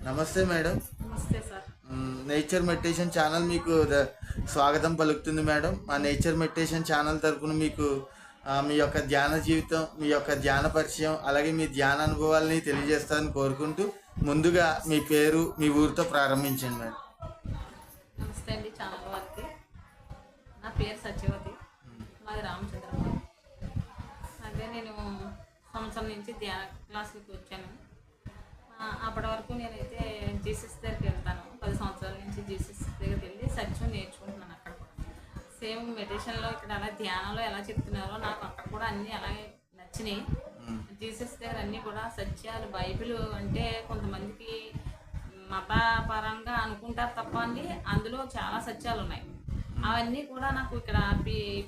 నమస్తే మేడం. నమస్తే sir. Nature meditation channel మీకు స్వాగతం పలుకుతుంది మేడం. మా నేచర్ మెడిటేషన్ ఛానల్ తరపున మీకు మీ యొక్క ధ్యాన జీవితం, మీ యొక్క ధ్యాన పరిచయం, అలాగే మీ ధ్యాన అనుభవాలని తెలియజేస్తారని కోరుకుంటూ ముందుగా మీ పేరు, మీ ఊరితో ప్రారంభించండి మేడం. నమస్తే అండి ఛానల్ వారికి. నా పేరు సత్యవతి, మాది రామచంద్రపురం. అదే నేను సంవత్సరం నుంచి ధ్యాన క్లాసులకు వచ్చాను. అప్పటి వరకు నేనైతే జీసస్ దగ్గరికి వెళ్తాను. 10 సంవత్సరాల నుంచి జీసస్ దగ్గరికి వెళ్ళి సత్యం నేర్చుకుంటున్నాను. అక్కడ కూడా సేమ్ మెడిటేషన్లో ఇక్కడ అలా ధ్యానంలో ఎలా చెప్తున్నారో నాకు అక్కడ కూడా అన్నీ అలాగే నచ్చినాయి. జీసస్ దగ్గర అన్నీ కూడా సత్యాలు, బైబిల్ అంటే కొంతమందికి మతపరంగా అనుకుంటారు తప్ప అండి, అందులో చాలా సత్యాలు ఉన్నాయి. అవన్నీ కూడా నాకు ఇక్కడ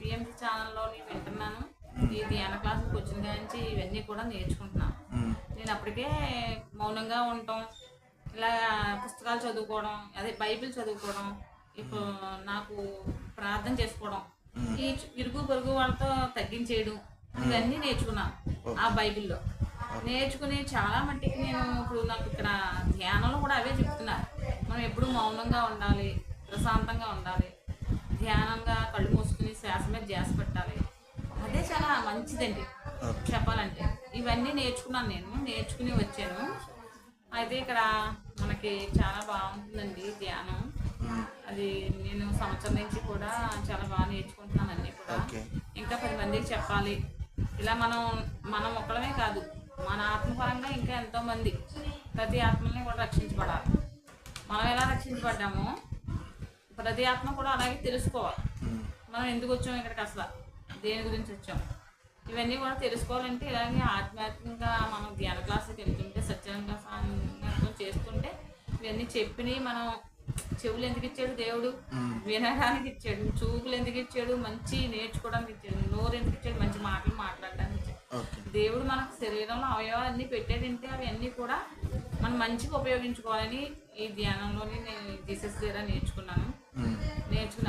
పిఎంసి ఛానల్లో వింటున్నాను. ఈ ధ్యాన క్లాసులకు వచ్చిన నుంచి ఇవన్నీ కూడా నేర్చుకుంటున్నాను. నేను అప్పటికే మౌనంగా ఉండటం, ఇలా పుస్తకాలు చదువుకోవడం, అదే బైబిల్ చదువుకోవడం, ఇప్పుడు నాకు ప్రార్థన చేసుకోవడం, ఈ ఇరుగు పొరుగు వాళ్ళతో తగ్గించేయడం, ఇవన్నీ నేర్చుకున్నాను ఆ బైబిల్లో. నేర్చుకుని చాలా మట్టికి నేను ఇప్పుడు నాకు ఇక్కడ ధ్యానంలో కూడా అవే చెప్తున్నారు. మనం ఎప్పుడు మౌనంగా ఉండాలి, ప్రశాంతంగా ఉండాలి, ధ్యానంగా కళ్ళు మూసుకుని శ్వాస మీద ధ్యాస పెట్టాలి. అదే చాలా మంచిదండి చెప్పాలంటే. ఇవన్నీ నేర్చుకున్నాను, నేను నేర్చుకుని వచ్చాను. అయితే ఇక్కడ మనకి చాలా బాగుంటుందండి ధ్యానం. అది నేను సంవత్సరం నుంచి కూడా చాలా బాగా నేర్చుకుంటున్నాను అన్నీ కూడా. ఇంకా 10 మందికి చెప్పాలి. ఇలా మనం ఒక్కడమే కాదు, మన ఆత్మపరంగా ఇంకా ఎంతోమంది, ప్రతి ఆత్మని కూడా రక్షించబడాలి. మనం ఎలా రక్షించబడ్డామో ప్రతి ఆత్మ కూడా అలాగే తెలుసుకోవాలి. మనం ఎందుకు వచ్చాము ఇక్కడికి, అసలు దేని గురించి వచ్చాం, ఇవన్నీ కూడా తెలుసుకోవాలంటే ఇలాగే ఆధ్యాత్మికంగా మనం ధ్యాన క్లాసుకి వెళ్తుంటే, సత్యంగా చేస్తుంటే ఇవన్నీ చెప్పినవి మనం చెవులు ఎందుకు ఇచ్చాడు దేవుడు, వినడానికి ఇచ్చాడు. చూపులు ఎందుకు ఇచ్చాడు, మంచి నేర్చుకోవడానికి ఇచ్చాడు. నోరు ఎందుకు ఇచ్చాడు, మంచి మాటలు మాట్లాడడానికి ఇచ్చాడు. దేవుడు మనకు శరీరంలో అవయవాలన్నీ పెట్టేదంటే అవి అన్నీ కూడా మనం మంచిగా ఉపయోగించుకోవాలని ఈ ధ్యానంలోని నేను జీసస్ దగ్గర నేర్చుకున్నాను.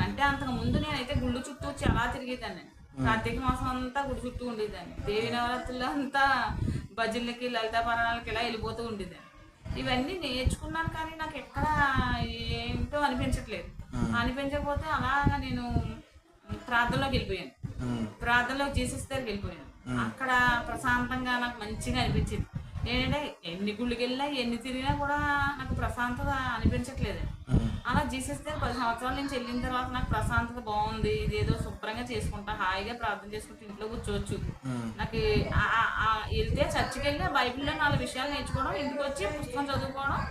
అంటే అంతకు ముందు నేనైతే గుళ్ళు చుట్టూ చాలా తిరిగేదాన్ని. కార్తీక మాసం అంతా గుడి చుట్టూ ఉండేదాన్ని. దేవి నవరాత్రుల్లో అంతా భజనలకి, లలితా పరాణాలకి ఇలా వెళ్ళిపోతూ ఉండేదాన్ని. ఇవన్నీ నేర్చుకున్నాను కానీ నాకు ఎక్కడ ఏంటో అనిపించట్లేదు. అనిపించకపోతే అలాగా నేను ప్రార్థనలోకి వెళ్ళిపోయాను. ప్రార్థనలో జీసస్ దగ్గరికి వెళ్ళిపోయాను. అక్కడ ప్రశాంతంగా నాకు మంచిగా అనిపించింది. ఏంటంటే ఎన్ని గుళ్ళకి వెళ్ళినా, ఎన్ని తిరిగినా కూడా నాకు ప్రశాంతత అనిపించట్లేదు. అలా జీసస్ దగ్గర 10 సంవత్సరాల నుంచి వెళ్ళిన తర్వాత నాకు ప్రశాంతత బాగుంది. ఇదేదో శుభ్రంగా చేసుకుంటా, హాయిగా ప్రార్థన చేసుకుంటూ ఇంట్లో కూర్చోవచ్చు. నాకు వెళ్తే చర్చికి వెళ్ళి బైబిల్లో 4 విషయాలు నేర్చుకోవడం, ఇంటికి వచ్చి పుస్తకం చదువుకోవడం,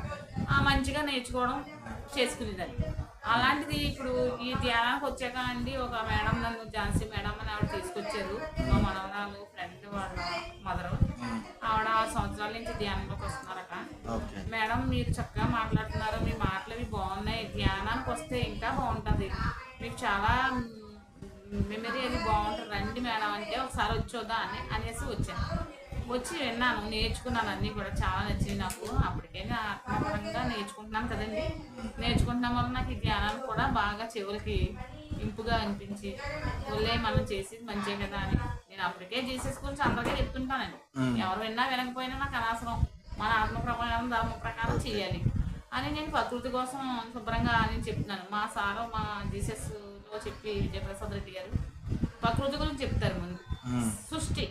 మంచిగా నేర్చుకోవడం చేసుకునేదాన్ని. అలాంటిది ఇప్పుడు ఈ ధ్యానానికి వచ్చాక అండి, ఒక మేడం నన్ను ఝాన్సీ మేడం అని ఆవిడ తీసుకొచ్చారు. మా మనవరాలు ఫ్రెండ్ వాళ్ళ మదరు. ఆవిడ 6 సంవత్సరాల నుంచి ధ్యానంలోకి వస్తున్నారట. మేడం మీరు చక్కగా మాట్లాడుతున్నారు, మీ మాటలు అవి బాగున్నాయి, ధ్యానానికి వస్తే ఇంకా బాగుంటుంది, మీకు చాలా మెమరీ అది బాగుంటుంది, రండి మేడం అంటే ఒకసారి వచ్చేద్దా అనేసి వచ్చాను. వచ్చి విన్నాను, నేర్చుకున్నాను. అన్నీ కూడా చాలా నచ్చింది నాకు. అప్పటికే ఆత్మపరంగా నేర్చుకుంటున్నాను కదండి. నేర్చుకుంటున్న వల్ల నాకు ఈ ధ్యానాలు కూడా బాగా చెవులకి ఇంపుగా అనిపించి, ఒళ్ళే మనం చేసేది మంచిగా కదా అని నేను అప్పటికే జీసస్ గురించి అందరికీ చెప్తుంటానండి. ఎవరు విన్నా వినకపోయినా నాకు అనవసరం, మన ఆత్మ ప్రకారం ధర్మ ప్రకారం చేయాలి అని నేను ప్రకృతి కోసం శుభ్రంగా నేను చెప్తున్నాను. మా సారు మా జీసస్లో చెప్పి విజయప్రసాద్ రెడ్డి గారు ప్రకృతి గురించి చెప్తారు. ముందు సృష్టి,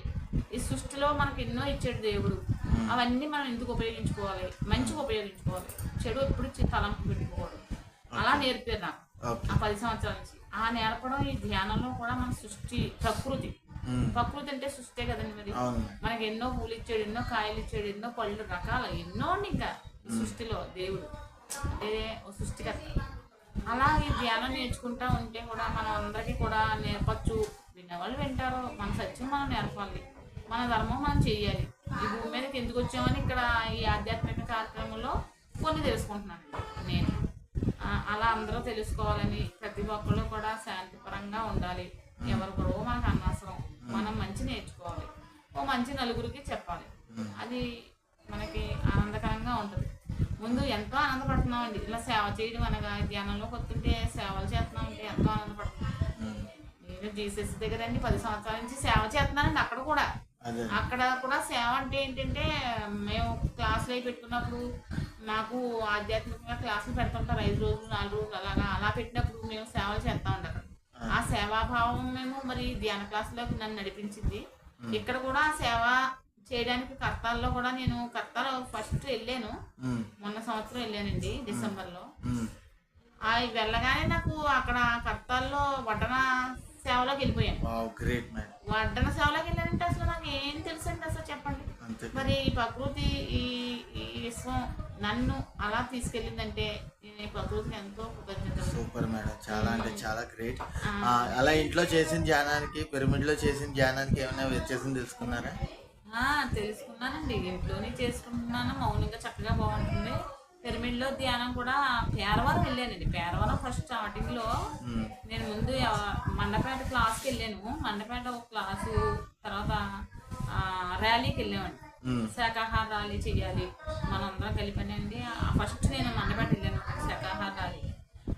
ఈ సృష్టిలో మనకు ఎన్నో ఇచ్చాడు దేవుడు. అవన్నీ మనం ఎందుకు ఉపయోగించుకోవాలి, మంచిగా ఉపయోగించుకోవాలి, చెడు ఎప్పుడు తలంపు పెట్టుకోవడం. అలా నేర్పారు నాకు ఆ 10 సంవత్సరాల నుంచి. ఆ నేర్పడం ఈ ధ్యానంలో కూడా మన సృష్టి, ప్రకృతి అంటే సృష్టి కదండి. మరి మనకి ఎన్నో పూలు ఇచ్చాడు, ఎన్నో కాయలు ఇచ్చాడు, ఎన్నో పళ్ళు రకాలు ఎన్నో ఇంకా ఈ సృష్టిలో దేవుడు అంటే ఓ సృష్టికర్త. అలా ఈ ధ్యానం నేర్చుకుంటా ఉంటే కూడా మనం అందరికీ కూడా నేర్పచ్చు. వినేవాళ్ళు వింటారు, మన సత్యం మనం నేర్పాలి, మన ధర్మం మనం చెయ్యాలి. ఈ భూమి మీదకి ఎందుకు వచ్చామని ఇక్కడ ఈ ఆధ్యాత్మిక కార్యక్రమంలో కొన్ని తెలుసుకుంటున్నాను నేను. అలా అందరూ తెలుసుకోవాలని, ప్రతి ఒక్కళ్ళు కూడా శాంతిపరంగా ఉండాలి. ఎవరు కూడా మనకు అనవసరం, మనం మంచి నేర్చుకోవాలి, ఓ మంచి నలుగురికి చెప్పాలి. అది మనకి ఆనందకరంగా ఉంటుంది. ముందు ఎంతో ఆనందపడుతున్నామండి ఇలా సేవ చేయడం అనగా. ధ్యానంలోకి వస్తుంటే సేవలు చేస్తున్నాం అంటే ఎంతో ఆనందపడుతున్నాం. నేను జీసస్ దగ్గర 10 సంవత్సరాల నుంచి సేవ చేస్తున్నానండి. అక్కడ కూడా సేవ అంటే ఏంటంటే, మేము క్లాసులు అవి పెట్టుకున్నప్పుడు నాకు ఆధ్యాత్మికంగా క్లాసులు పెడుతుంటారు 5 రోజులు 4 రోజులు అలాగా. అలా పెట్టినప్పుడు మేము సేవలు చేస్తా ఉంటాం. ఆ సేవాభావం మేము మరి ధ్యాన క్లాసులోకి నన్ను నడిపించింది. ఇక్కడ కూడా సేవ చేయడానికి కర్తాల్లో కూడా నేను కర్తాలో ఫస్ట్ వెళ్ళాను. మొన్న సంవత్సరం వెళ్ళానండి డిసెంబర్లో. వెళ్ళగానే నాకు అక్కడ కర్తాల్లో వడ్డన సేవలోకి వెళ్ళిపోయాను. వడ్డన సేవలోకి వెళ్ళానంటే అసలు నాకు ఏం తెలుసండి అసలు చెప్పండి. మరి ఈ ప్రకృతి ఈ విశ్వం నన్ను అలా తీసుకెళ్ళిందంటే నేను ఈ ప్రకృతికి ఎంతో కృతజ్ఞత. సూపర్ మేడం, చాలా అంటే చాలా గ్రేట్. అలా ఇంట్లో చేసిన ధ్యానానికి పిరమిడ్ లో చేసిన ధ్యానానికి ఏమైనా వ్యత్యాసం తెలుసుకున్నారా? తెలుసుకున్నానండి. ఇంట్లోనే చేసుకుంటున్నాను, మౌనంగా చక్కగా బాగుంటుంది. పిరమిడ్ లో ధ్యానం కూడా పేరవరం వెళ్ళానండి. పేరవరం ఫస్ట్ స్టార్టింగ్ లో నేను ముందు మండపేట క్లాస్కి వెళ్ళాను. మండపేట ఒక క్లాసు, తర్వాత ర్యాలీకి వెళ్ళామండి. శాకాహార ర్యాలీ చెయ్యాలి మనందరం కలిపండి. ఫస్ట్ నేను మండపేట వెళ్ళాను శాకాహార ర్యాలీ.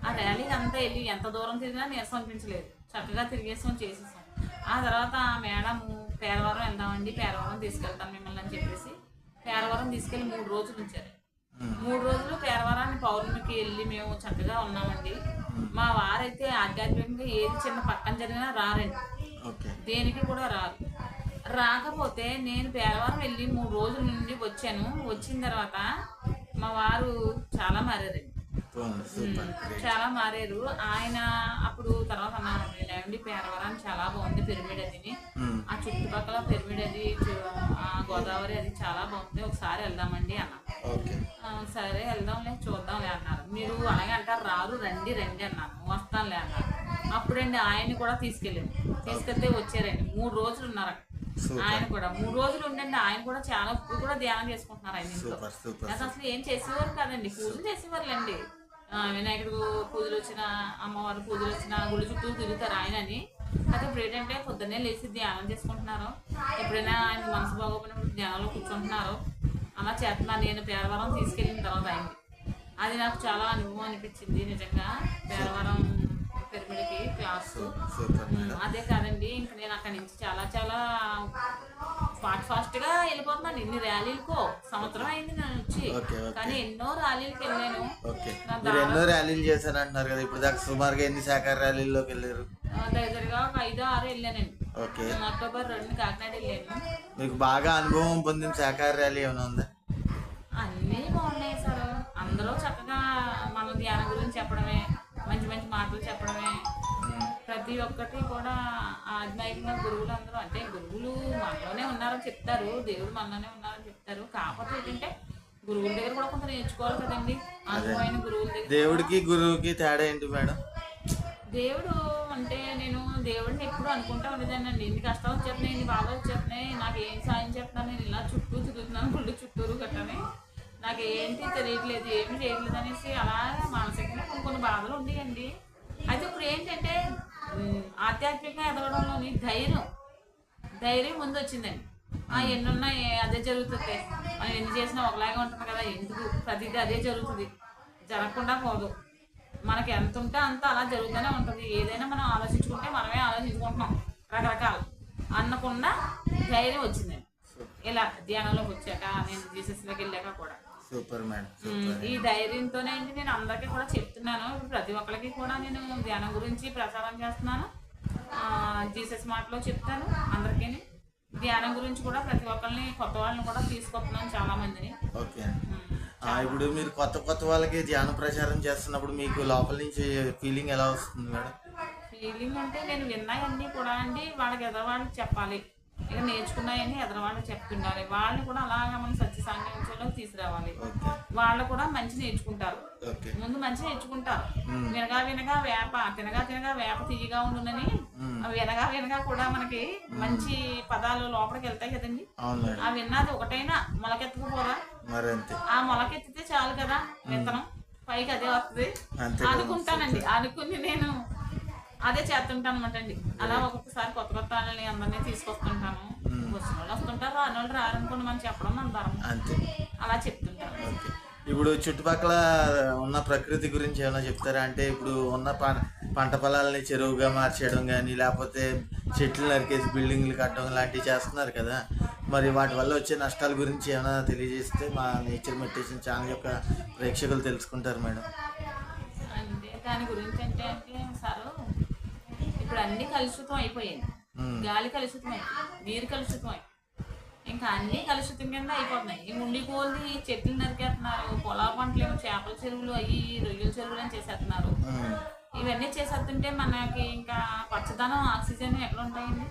ఆ ర్యాలీకి అంతా వెళ్ళి ఎంత దూరం తిరిగినా నీరసం అనిపించలేదు, చక్కగా తిరిగేసాం, చేసేసాం. ఆ తర్వాత మేడం పేరవరం వెళ్దామండి, పేరవరం తీసుకెళ్తాను మిమ్మల్ని అని చెప్పేసి పేరవరం తీసుకెళ్ళి 3 రోజులు ఉంచారు. 3 రోజులు పేరవరాన్ని పౌర్ణమికి వెళ్ళి మేము చక్కగా ఉన్నామండి. మా వారైతే ఆధ్యాత్మికంగా ఏది చిన్న పక్కన జరిగినా రారండి, దేనికి కూడా రారు. రాకపోతే నేను పేరవరం వెళ్ళి 3 రోజుల నుండి వచ్చాను. వచ్చిన తర్వాత మా వారు చాలా మారారండి, చాలా మారారు. ఆయన అప్పుడు తర్వాత అన్నానండి పేరవరాన్ని చాలా బాగుంది పిరమిడ్ అది, ఆ చుట్టుపక్కల పిరమిడ్ అది గోదావరి అది చాలా బాగుంది, ఒకసారి వెళ్దామండి అన్న. సరే వెళ్దాంలే చూద్దాంలే అన్నారు. మీరు అలాగే అంటారు రారు, రండి రండి అన్నాను. వస్తానులే అన్నారు. అప్పుడండి ఆయన్ని కూడా తీసుకెళ్తే వచ్చారండి. 3 రోజులు ఉన్నారు ఆయన కూడా. 3 రోజులు ఉండండి ఆయన కూడా చాలా ఇప్పుడు కూడా ధ్యానం చేసుకుంటున్నారు ఆయన ఇంట్లో. అసలు ఏం చేసేవారు కాదండి, పూజలు చేసేవారులేండి. వినాయకుడు పూజలు వచ్చిన, అమ్మవారి పూజలు వచ్చిన గుడి చుట్టూ తిరుగుతారు ఆయనని. అయితే ఇప్పుడు ఏంటంటే పొద్దున్నే లేచి ధ్యానం చేసుకుంటున్నారు. ఎప్పుడైనా ఆయన మనసు బాగోపోయినప్పుడు ధ్యానంలో కూర్చుంటున్నారు. అలా చేస్తున్నారు. నేను పేరవరం తీసుకెళ్ళిన తర్వాత ఆయన్ని అది నాకు చాలా అనుభవం అనిపించింది నిజంగా. పేరవరం పిరమిడ్కి క్లాసు అదే కాదండి, ఇంక నేను అక్కడి నుంచి చాలా చాలా ఫాస్ట్గా వెళ్ళిపోతున్నాను. ఇన్ని ర్యాలీలకో సంవత్సరం అయింది నేను వచ్చి, కానీ ఎన్నో ర్యాలీలకు వెళ్ళాను. ఎన్నో ర్యాలీలు చేశాను అంటున్నారు కదా, ఇప్పుడు దాకా సుమారుగా ఎన్ని శాఖ ర్యాలీల్లోకి వెళ్ళారు? దగ్గరగా ఒక 5-6 వెళ్ళానండి. అక్టోబర్ 2 కాకినాడ వెళ్ళాను. మీకు బాగా అనుభవం పొందిన శాఖ ర్యాలీ ఏమైనా ఉందా? అన్నీ బాగున్నాయి సార్. అందరూ చక్కగా మన ధ్యానం గురించి చెప్పడమే, మంచి మంచి మాటలు చెప్పడమే. ప్రతి ఒక్కటి కూడా ఆధ్యాత్మిక గురువులు అందరూ, అంటే గురువులు మనలోనే ఉన్నారని చెప్తారు, దేవుడు మనలోనే ఉన్నారని చెప్తారు. కాకపోతే ఏంటంటే గురువుల దగ్గర కూడా కొంత నేర్చుకోవాలి కదండి, అనుభవమైన గురువుల దగ్గర. దేవుడికి గురువుకి తేడా ఏంటి మేడం? దేవుడు అంటే నేను దేవుడిని ఎప్పుడు అనుకుంటా ఉండేదానండి. ఎన్ని కష్టాలు వచ్చేస్తున్నాయి, ఎన్ని బాధలు వచ్చేస్తున్నాయి, నాకు ఏం సాయం చేస్తున్నాను, నేను ఇలా చుట్టూ తిరుగుతున్నాను గుళ్ళు చుట్టూరు గట్టని, నాకు ఏంటి తెలియట్లేదు, ఏమి చేయట్లేదు అనేసి అలా మానసికంగా కొన్ని బాధలు ఉండేయండి. అయితే ఇప్పుడు ఏంటంటే ఆధ్యాత్మికంగా ఎదగడంలోని ధైర్యం ముందు వచ్చిందండి. ఎన్నున్నా అదే జరుగుతుంది, మనం ఎన్ని చేసినా ఒకలాగే ఉంటుంది కదా, ఎందుకు ప్రతిదీ అదే జరుగుతుంది, జరగకుండా పోదు. మనకి ఎంత ఉంటే అంత అలా జరుగుతూనే ఉంటుంది. ఏదైనా మనం ఆలోచించుకుంటే మనమే ఆలోచించుకుంటున్నాం రకరకాలు అన్నకుండా ధైర్యం వచ్చిందండి ఇలా ధ్యానంలోకి వచ్చాక, నేను జీసస్లోకి వెళ్ళాక కూడా. Super madam. ఈ ధైర్యంతోనే అండి నేను అందరికీ కూడా చెప్తున్నాను. ప్రతి ఒక్కరికి కూడా నేను ధ్యానం గురించి ప్రచారం చేస్తున్నాను. జీసస్ మాటలో చెప్తాను అందరికీ. ధ్యానం గురించి కూడా ప్రతి ఒక్కరిని, కొత్త వాళ్ళని కూడా తీసుకొస్తున్నాను చాలా మందిని. ఓకే, ఇప్పుడు మీరు కొత్త వాళ్ళకి ధ్యాన ప్రచారం చేస్తున్నప్పుడు మీకు లోపల నుంచి ఫీలింగ్ ఎలా వస్తుంది మేడం? ఫీలింగ్ అంటే నేను విన్నాయన్నీ కూడా అండి వాళ్ళకి ఎదరవాళ్ళకి చెప్పాలి, ఇక నేర్చుకున్నాయని ఎదరవాళ్ళకి చెప్తుండాలి. వాళ్ళని కూడా అలాగా మనం సత్య సాంగత్యంలోకి తీసుకురావాలి. వాళ్ళు కూడా మంచి నేర్చుకుంటారు, ముందు మంచి నేర్చుకుంటారు. వినగా తినగా వేప తీయగా ఉండునని వినగా కూడా మనకి మంచి పదాలు లోపలికి వెళ్తాయి కదండి. ఆ విన్నది ఒకటైనా మొలకెత్తకపోరా, ఆ మొలకెత్తితే చాలు కదా విత్తనం, పైకి అదే వస్తుంది అనుకుంటానండి. అనుకుని నేను అదే చేస్తుంటాను అనమాట అండి. అలా ఒక్కొక్కసారి కొత్త వాళ్ళని అందరినీ తీసుకొస్తుంటాను. వచ్చిన వాళ్ళు వస్తుంటారు, రాని వాళ్ళు రారనుకోండి, మనం చెప్పడం మన ధరం, అలా చెప్తుంటాను. ఇప్పుడు చుట్టుపక్కల ఉన్న ప్రకృతి గురించి ఏమైనా చెప్తారా? అంటే ఇప్పుడు ఉన్న పంట పొలాలని చెరువుగా మార్చేయడం కానీ, లేకపోతే చెట్లు నరికేసి బిల్డింగ్లు కట్టడం లాంటివి చేస్తున్నారు కదా, మరి వాటి వల్ల వచ్చే నష్టాల గురించి ఏమైనా తెలియజేస్తే మా నేచర్ మెడిటేషన్ ఛానల్ యొక్క ప్రేక్షకులు తెలుసుకుంటారు మేడం. అంటే దాని గురించి అంటే సారు ఇప్పుడు అన్ని కలుషితం అయిపోయింది. గాలి కలుషితం అయిపోయింది, నీరు కలుషితం అయిపోయింది, ఇంకా అన్ని కలుషితం కింద అయిపోతున్నాయి. ఈ ఉండి కోల్ది చెట్లు నరికేస్తున్నారు, పొలాల పంటలు ఏమో చేపల చెరువులు అయ్యి రొయ్యల చెరువులు అని చేసేస్తున్నారు. ఇవన్నీ చేసేస్తుంటే మనకి ఇంకా పచ్చదనం ఆక్సిజన్ ఎక్కడ ఉంటాయండి?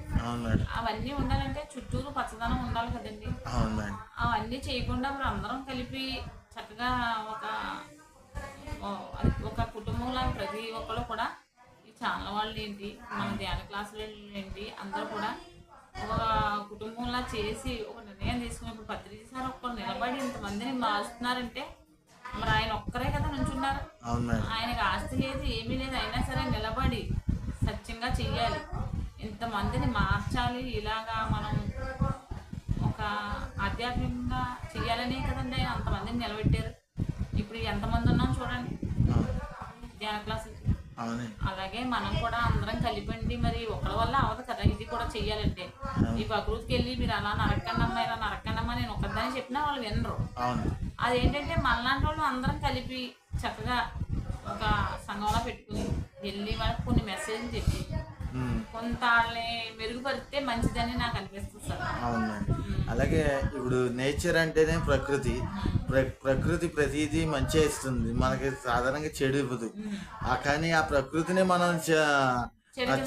అవన్నీ ఉండాలంటే చుట్టూరు పచ్చదనం ఉండాలి కదండి. అవన్నీ చేయకుండా ఇప్పుడు అందరం కలిపి చక్కగా ఒక కుటుంబంలో ప్రతి ఒక్కరు కూడా ఈ ఛానల్ వాళ్ళు ఏంటి, మన ధ్యాన క్లాసులు ఏంటి, అందరూ కూడా ఒక కుటుంబంలా చేసి ఒక నిర్ణయం తీసుకుని ఇప్పుడు పత్రిక సార్ ఒక్కరు నిలబడి ఇంతమందిని మార్చుతున్నారంటే మరి ఆయన ఒక్కరే కదా నుంచున్నారు. ఆయనకు ఆస్తి లేదు, ఏమీ లేదు, అయినా సరే నిలబడి సత్యంగా చెయ్యాలి, ఇంతమందిని మార్చాలి, ఇలాగా మనం ఒక ఆధ్యాత్మికంగా చెయ్యాలనే కదండి ఆయన అంతమందిని నిలబెట్టారు. ఇప్పుడు ఎంతమంది ఉన్నాం చూడండి ధ్యాన క్లాసులు. అలాగే మనం కూడా అందరం కలిపండి, మరి ఒకరి వల్ల అవదు కదా ఇది కూడా చెయ్యాలంటే. ఈ ప్రకృతికి వెళ్ళి మీరు అలా నరకండమ్మా ఇలా నరకండమ్మా నేను ఒకదాన్ని చెప్పినా వాళ్ళు వినరు. అదేంటంటే మనలాంటి వాళ్ళు అందరం కలిపి చక్కగా ఒక సంఘంలో పెట్టుకుని వెళ్ళి వాళ్ళకి కొన్ని మెసేజ్లు చెప్పి కొంత వాళ్ళని మెరుగుపరిస్తే మంచిదని నాకు అనిపిస్తుంది సార్. అవునండి. అలాగే ఇప్పుడు నేచర్ అంటేనే ప్రకృతి. ప్రకృతి ప్రతిదీ మంచిగా ఇస్తుంది, మనకి సాధారణంగా చెడు ఇవ్వదు. కానీ ఆ ప్రకృతిని మనం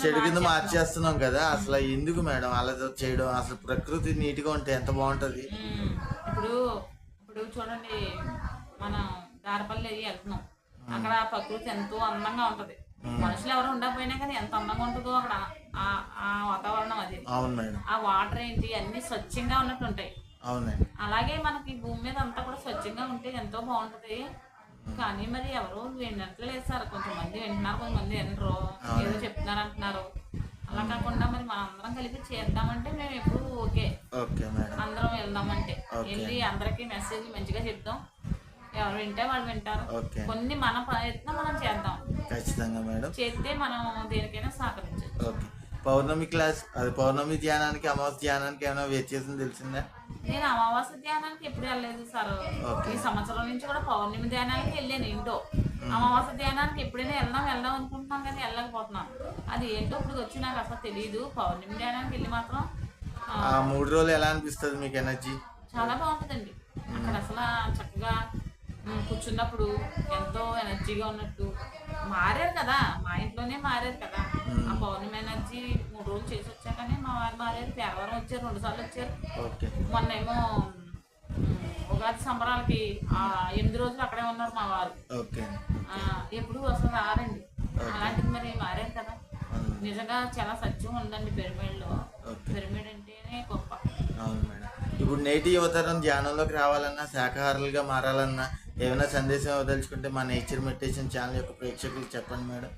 చెడు కింద మార్చేస్తున్నాం కదా. అసలు ఎందుకు మేడం అలా చేయడం? అసలు ప్రకృతి నీట్గా ఉంటే ఎంత బాగుంటుంది. ఇప్పుడు ఇప్పుడు చూడండి, మనం దారపల్లి వెళ్తున్నాం, అక్కడ ప్రకృతి ఎంతో అందంగా ఉంటది. మనుషులు ఎవరు ఉండకపోయినా కానీ ఎంత అందంగా ఉంటుందో అక్కడ ఆ వాతావరణం అది. ఆ వాటర్ ఏంటి అన్ని స్వచ్ఛంగా ఉన్నట్టు ఉంటాయి. అలాగే మనకి భూమి మీద అంతా కూడా స్వచ్ఛంగా ఉంటే ఎంతో బాగుంటది. కానీ మరి ఎవరు వినట్లేదు సార్. కొంతమంది వింటున్నారు, కొంతమంది వినరు, ఏదో చెప్తున్నారు అంటున్నారు. అలా కాకుండా మరి మనం అందరం కలిపి చేద్దామంటే మేము ఎప్పుడు ఓకే, అందరం వెళ్దామంటే వెళ్ళి అందరికి మెసేజ్ మంచిగా చెప్తాం. ఎవరు వింటే వాళ్ళు వింటారు. కొన్ని మన ప్రయత్నం మనం చేద్దాం, ఖచ్చితంగా మేడం. చేస్తే మనం దేనికైనా సహకరించచ్చు. పౌర్ణమి క్లాస్ అది పౌర్ణమి ధ్యానానికి అమావాస్య ధ్యానానికి ఏమైనా వ్యత్యాసం తెలిసిందా? నేను అమావాస్య ధ్యానానికి ఎప్పుడు వెళ్ళలేదు సార్. ఈ సంవత్సరం నుంచి కూడా పౌర్ణమి ధ్యానానికి వెళ్ళాను ఇంటో. అమావాస్య ధ్యానానికి ఎప్పుడైనా వెళ్దాం అనుకుంటున్నాం కానీ వెళ్ళకపోతున్నాను. అది ఏంటో ఇప్పుడు వచ్చి నాకు అసలు తెలియదు. పౌర్ణమి ధ్యానానికి వెళ్ళి మాత్రం 3 రోజులు ఎలా అనిపిస్తుంది మీకు? ఎనర్జీ చాలా బాగుంటుందండి. అక్కడ అసలు చక్కగా కూర్చున్నప్పుడు ఎంతో ఎనర్జీగా ఉన్నట్టు. మారారు కదా, మా ఇంట్లోనే మారారు కదా. ఆ పౌర్ణమి ఎనర్జీ 3 రోజులు చేసి వచ్చాకనే మా వారు మారారు. పేరవరం వచ్చారు, 2 సార్లు వచ్చారు. మొన్నేమో ఉగాది సంబరాలకి 8 రోజులు అక్కడే ఉన్నారు మా వారు. ఎప్పుడు అసలు రారండి. అలాంటిది మరి మారారు కదా. నిజంగా చాలా సత్యం ఉందండి పిరమిడ్లో. పిరమిడ్ అంటేనే గొప్ప. అవును మేడం. ఇప్పుడు నేటి యువతరం ధ్యానంలోకి రావాలన్నా, శాకాహారులుగా మారాలన్నా ఏమైనా సందేశం ఇవ్వదలుచుకుంటే మా నేచర్ మెడిటేషన్ ఛానల్ యొక్క ప్రేక్షకులకు చెప్పండి మేడం.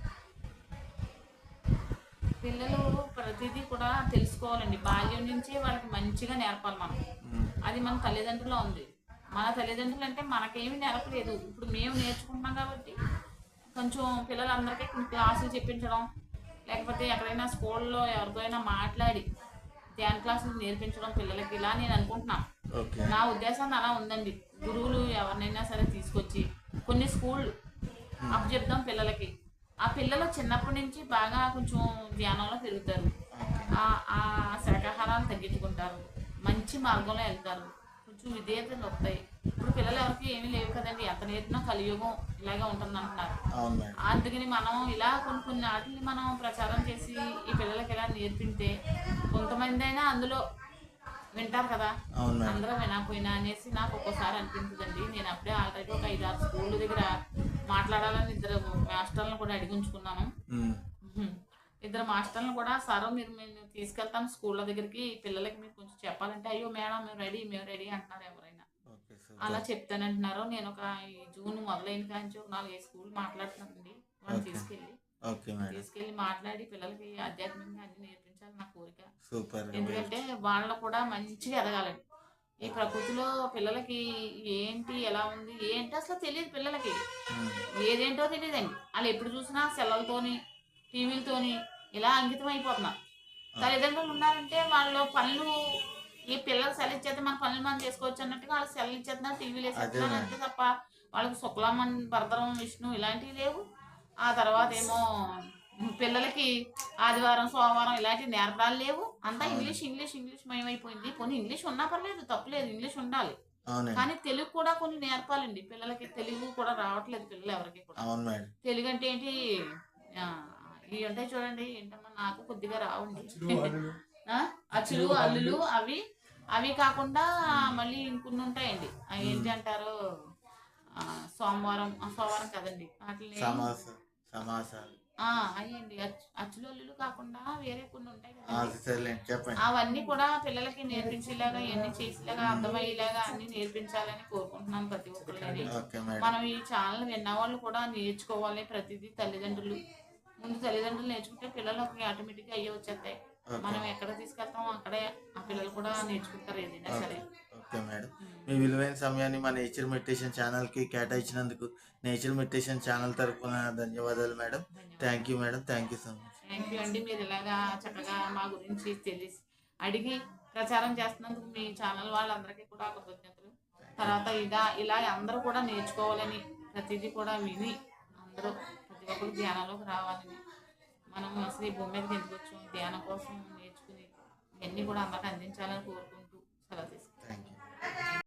పిల్లలు ప్రతిదీ కూడా తెలుసుకోవాలండి. బాల్యం నుంచి వాళ్ళకి మంచిగా నేర్పాలి మనం. అది మన తల్లిదండ్రుల్లో ఉంది. మన తల్లిదండ్రులు అంటే మనకేమీ నేర్పలేదు. ఇప్పుడు మేము నేర్చుకుంటున్నాం కాబట్టి కొంచెం పిల్లలందరికీ క్లాసులు చెప్పించడం, లేకపోతే ఎక్కడైనా స్కూల్లో ఎవరితో అయినా మాట్లాడి ధ్యాన క్లాసులు నేర్పించడం పిల్లలకి, ఇలా నేను అనుకుంటున్నాను. నా ఉద్దేశం అలా ఉందండి. గురువులు ఎవరినైనా సరే తీసుకొచ్చి కొన్ని స్కూళ్ళు అప్పు చెప్దాం పిల్లలకి. ఆ పిల్లలు చిన్నప్పటి నుంచి బాగా కొంచెం ధ్యానంలో పెరుగుతారు, ఆ శాకాహారాలు తగ్గించుకుంటారు, మంచి మార్గంలో వెళ్తారు, కొంచెం విధేయతలు వస్తాయి. ఇప్పుడు పిల్లలు ఎవరికి ఏమీ లేవు కదండి, ఎంత నేర్పినా కలియుగం ఇలాగే ఉంటుంది అంటున్నారు. అందుకని మనం ఇలా కొన్ని వాటిని మనం ప్రచారం చేసి ఈ పిల్లలకి ఇలా నేర్పితే కొంతమంది అయినా అందులో వింటారు కదా. అందరూ వినకపోయినా అనేసి నాకు ఒక్కోసారి అనిపించదండి. నేను అప్పుడే ఆల్రెడీ ఒక 5-6 స్కూళ్ళ దగ్గర మాట్లాడాలని 2 మాస్టర్లను కూడా అడిగి ఉంచుకున్నాను. 2 మాస్టర్లను కూడా, సార్ మేము తీసుకెళ్తాం స్కూళ్ళ దగ్గరికి, పిల్లలకి మీరు కొంచెం చెప్పాలంటే, అయ్యో మేడం మేము రెడీ అంటున్నారు ఎవరైనా. అలా చెప్తానంటున్నారు. నేను ఒక జూన్ మొదలైన కానీ ఒక 4-5 స్కూల్ మాట్లాడుతున్నానండి. వాళ్ళు తీసుకెళ్ళి మాట్లాడి పిల్లలకి ఆధ్యాత్మికంగా అన్ని నేర్పించాలి నా కోరిక. ఎందుకంటే వాళ్ళు కూడా మంచిగా ఎదగాలండి. ఈ ప్రకృతిలో పిల్లలకి ఏంటి ఎలా ఉంది ఏంటి అసలు తెలియదు. పిల్లలకి ఏదేంటో తెలియదండి. వాళ్ళు ఎప్పుడు చూసినా సెల్లలతోని టీవీలతోని ఇలా అంకితం అయిపోతున్నారు. తల్లిదండ్రులు ఉన్నారంటే వాళ్ళ పనులు ఈ పిల్లలు సెల్ ఇచ్చేస్తే మన పనులు మనం చేసుకోవచ్చు అన్నట్టుగా వాళ్ళు సెల్ ఇచ్చేస్తున్నారు, టీవీలు వేసేస్తున్నారు అదేనండి. అంతే తప్ప వాళ్ళకి శుక్లామన్ భరతరం విష్ణు ఇలాంటివి లేవు. ఆ తర్వాత ఏమో పిల్లలకి ఆదివారం సోమవారం ఇలాంటి నేర్పడాలు లేవు. అంతా అవునండి. ఇంగ్లీష్ ఇంగ్లీష్ ఇంగ్లీష్ మయమైపోయింది. కొన్ని ఇంగ్లీష్ ఉన్నా పర్లేదు, తప్పులేదు, ఇంగ్లీష్ ఉండాలి. అవునండి. కానీ తెలుగు కూడా కొన్ని నేర్పాలండి పిల్లలకి. తెలుగు కూడా రావట్లేదు పిల్లలు ఎవరికి కూడా. అవును మేడం. తెలుగు అంటే ఏంటి, ఆ, ఇవి ఉంటాయి చూడండి, ఏంటమ్మా నాకు కొద్దిగా రావండి. ఆ, అచ్చులు అల్లులు అవి అవి కాకుండా మళ్ళీ ఇంకొన్ని ఉంటాయండి. అవి ఏంటి అంటారు, ఆ, సోమవారం కదండి వాటిని. సమాసాలు. అయ్యండి అచ్చులు అల్లులు కాకుండా వేరే కొన్ని ఉంటాయి ఆ, కదండి. సరేలేండి చెప్పండి. అవన్నీ కూడా పిల్లలకి నేర్పించేలాగా, ఇవన్నీ చేసేలాగా, ఉమ్. అర్థమయ్యేలాగా అన్ని నేర్పించాలని కోరుకుంటున్నాను ప్రతి ఒక్కరిని. Okay madam. మనం ఈ ఛానల్ విన్నవాళ్ళు కూడా నేర్చుకోవాలి. ప్రతిదీ తల్లిదండ్రులు ముందు తల్లిదండ్రులు నేర్చుకుంటే పిల్లలకి ఆటోమేటిక్గా అయ్యే వచ్చేస్తాయి. ఓకే. మనం ఎక్కడ తీసుకెళ్తామో అక్కడే ఆ పిల్లలు కూడా నేర్చుకుంటారు ఏదైనా సరే. Okay madam. ఉమ్. మీ విలువైన సమయాన్ని మా నేచర్ మెడిటేషన్ ఛానల్కి కేటాయించినందుకు నేచర్ మెడిటేషన్ ఛానల్ తరఫున ధన్యవాదాలు madam. Thank you madam. Thank you so much. Thank you అండి. మీరు ఇలాగా చక్కగా మా గురించి తెలిసి అడిగి ప్రచారం చేస్తున్నందుకు మీ ఛానల్ వాళ్ళందరికీ కూడా కృతజ్ఞతలు. తర్వాత ఇలా అందరూ కూడా నేర్చుకోవాలని, ప్రతిదీ కూడా విని అందరూ ప్రతి ఒక్కరు ధ్యానంలోకి రావాలని, మనం అసలు ఈ భూమి మీదకి ఎందుకు వచ్చాం ధ్యానం కోసం నేర్చుకుని ఇవన్నీ కూడా అందరికీ అందించాలని కోరుకుంటూ సెలవు తీసుకుంటాం.